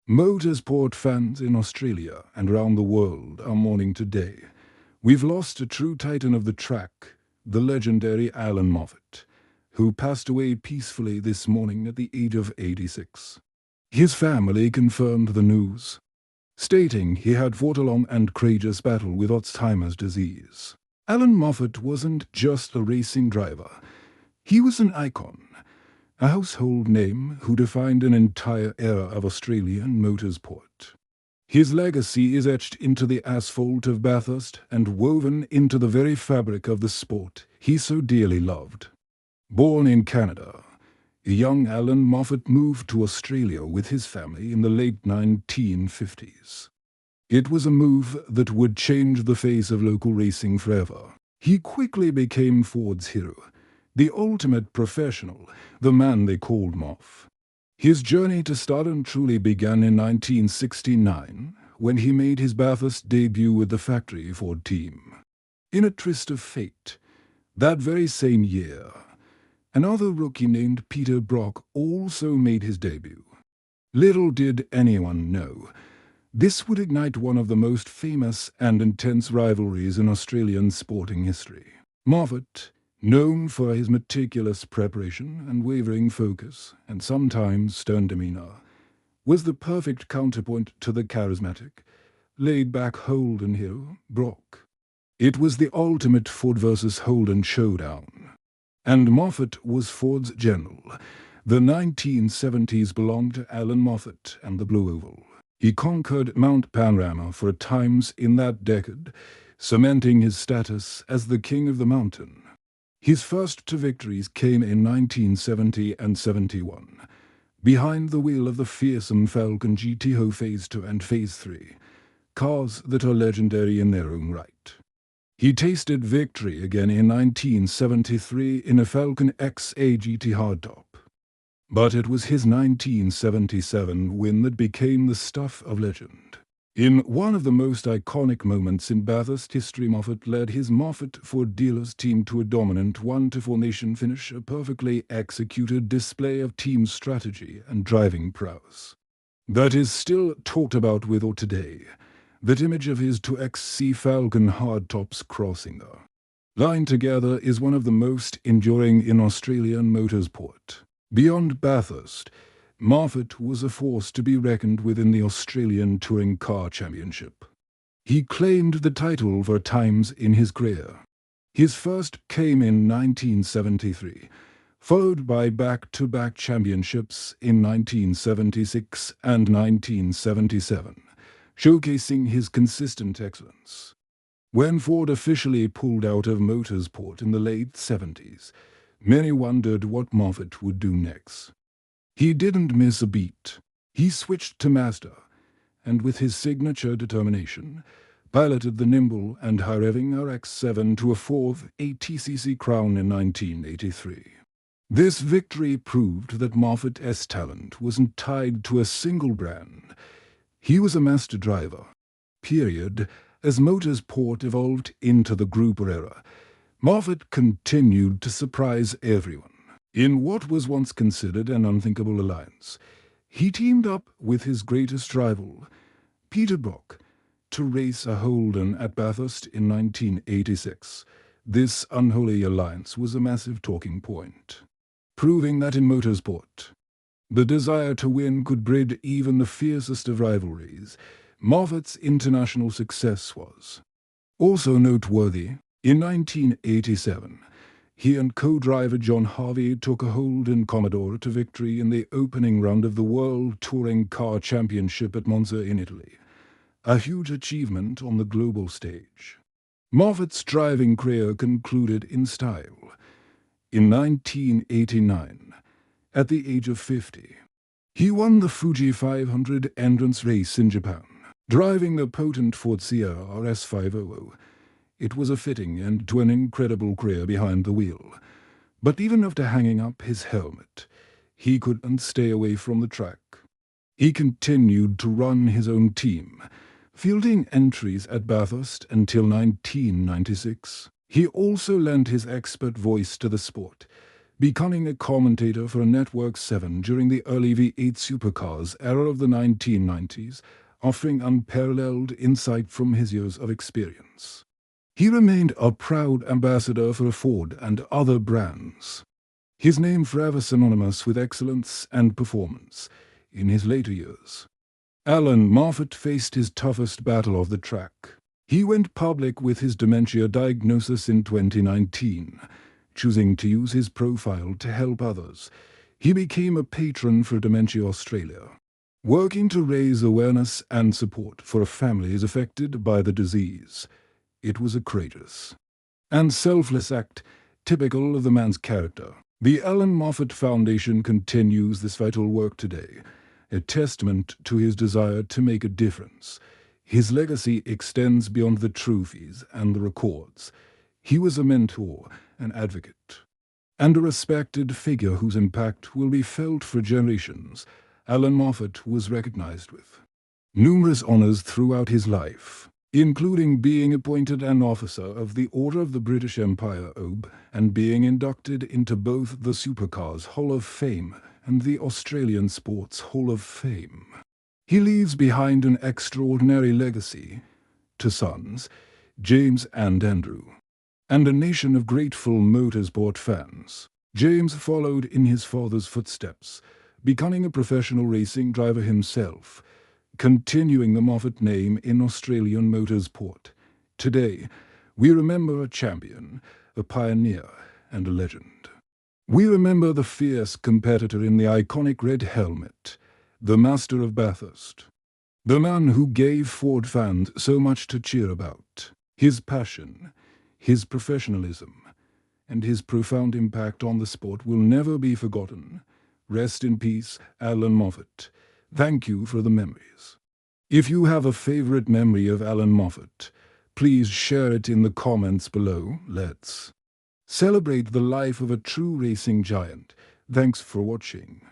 Motorsport fans in Australia and around the world are mourning today. We've lost a true titan of the track, the legendary Allan Moffat, who passed away peacefully this morning at the age of 86. His family confirmed the news, stating he had fought a long and courageous battle with Alzheimer's disease. Allan Moffat wasn't just a racing driver. He was an icon, a household name who defined an entire era of Australian motorsport. His legacy is etched into the asphalt of Bathurst and woven into the very fabric of the sport he so dearly loved. Born in Canada, young Allan Moffat moved to Australia with his family in the late 1950s. It was a move that would change the face of local racing forever. He quickly became Ford's hero, the ultimate professional, the man they called Moff. His journey to stardom truly began in 1969, when he made his Bathurst debut with the factory Ford team. In a twist of fate, that very same year, another rookie named Peter Brock also made his debut. Little did anyone know, this would ignite one of the most famous and intense rivalries in Australian sporting history. Moffat, known for his meticulous preparation and wavering focus, and sometimes stern demeanor, was the perfect counterpoint to the charismatic, laid-back Holden hero, Brock. It was the ultimate Ford versus Holden showdown. And Moffat was Ford's general. The 1970s belonged to Allan Moffat and the Blue Oval. He conquered Mount Panorama for times in that decade, cementing his status as the king of the mountain. His first two victories came in 1970 and 71, behind the wheel of the fearsome Falcon GTO Phase 2 and Phase 3, cars that are legendary in their own right. He tasted victory again in 1973 in a Falcon XA GT hardtop. But it was his 1977 win that became the stuff of legend. In one of the most iconic moments in Bathurst history, Moffat led his Moffat Ford dealers team to a dominant 1-4 nation finish, a perfectly executed display of team strategy and driving prowess. That is still talked about with or today. That image of his 2XC Falcon hardtops crossing the line together is one of the most enduring in Australian motorsport. Beyond Bathurst, Moffat was a force to be reckoned with in the Australian Touring Car Championship. He claimed the title for times in his career. His first came in 1973, followed by back-to-back championships in 1976 and 1977, showcasing his consistent excellence. When Ford officially pulled out of motorsport in the late 70s, many wondered what Moffat would do next. He didn't miss a beat. He switched to Mazda, and with his signature determination, piloted the nimble and high-revving RX-7 to a fourth ATCC crown in 1983. This victory proved that Moffat's talent wasn't tied to a single brand. He was a master driver. Period. As motorsport evolved into the grouper era, Moffat continued to surprise everyone. In what was once considered an unthinkable alliance, he teamed up with his greatest rival, Peter Brock, to race a Holden at Bathurst in 1986. This unholy alliance was a massive talking point, proving that in motorsport, the desire to win could breed even the fiercest of rivalries. Moffat's international success was also noteworthy. In 1987, he and co-driver John Harvey took a Holden Commodore to victory in the opening round of the World Touring Car Championship at Monza in Italy, a huge achievement on the global stage. Moffat's driving career concluded in style. In 1989, at the age of 50, he won the Fuji 500 endurance race in Japan, driving the potent Ford Sierra RS500. It was a fitting end to an incredible career behind the wheel. But even after hanging up his helmet, he couldn't stay away from the track. He continued to run his own team, fielding entries at Bathurst until 1996. He also lent his expert voice to the sport, becoming a commentator for Network 7 during the early V8 supercars era of the 1990s, offering unparalleled insight from his years of experience. He remained a proud ambassador for Ford and other brands, his name forever synonymous with excellence and performance in his later years. Allan Moffat faced his toughest battle of the track. He went public with his dementia diagnosis in 2019, choosing to use his profile to help others. He became a patron for Dementia Australia, working to raise awareness and support for families affected by the disease. It was a courageous and selfless act, typical of the man's character. The Allan Moffat Foundation continues this vital work today, a testament to his desire to make a difference. His legacy extends beyond the trophies and the records. He was a mentor, an advocate, and a respected figure whose impact will be felt for generations. Allan Moffat was recognized with numerous honors throughout his life, including being appointed an officer of the Order of the British Empire (OB) and being inducted into both the Supercars Hall of Fame and the Australian Sports Hall of Fame. He leaves behind an extraordinary legacy to sons, James and Andrew, and a nation of grateful motorsport fans. James followed in his father's footsteps, becoming a professional racing driver himself, continuing the Moffat name in Australian motorsport. Today, we remember a champion, a pioneer, and a legend. We remember the fierce competitor in the iconic red helmet, the master of Bathurst, the man who gave Ford fans so much to cheer about. His passion, his professionalism, and his profound impact on the sport will never be forgotten. Rest in peace, Allan Moffat. Thank you for the memories. If you have a favorite memory of Allan Moffat, please share it in the comments below. Let's celebrate the life of a true racing giant. Thanks for watching.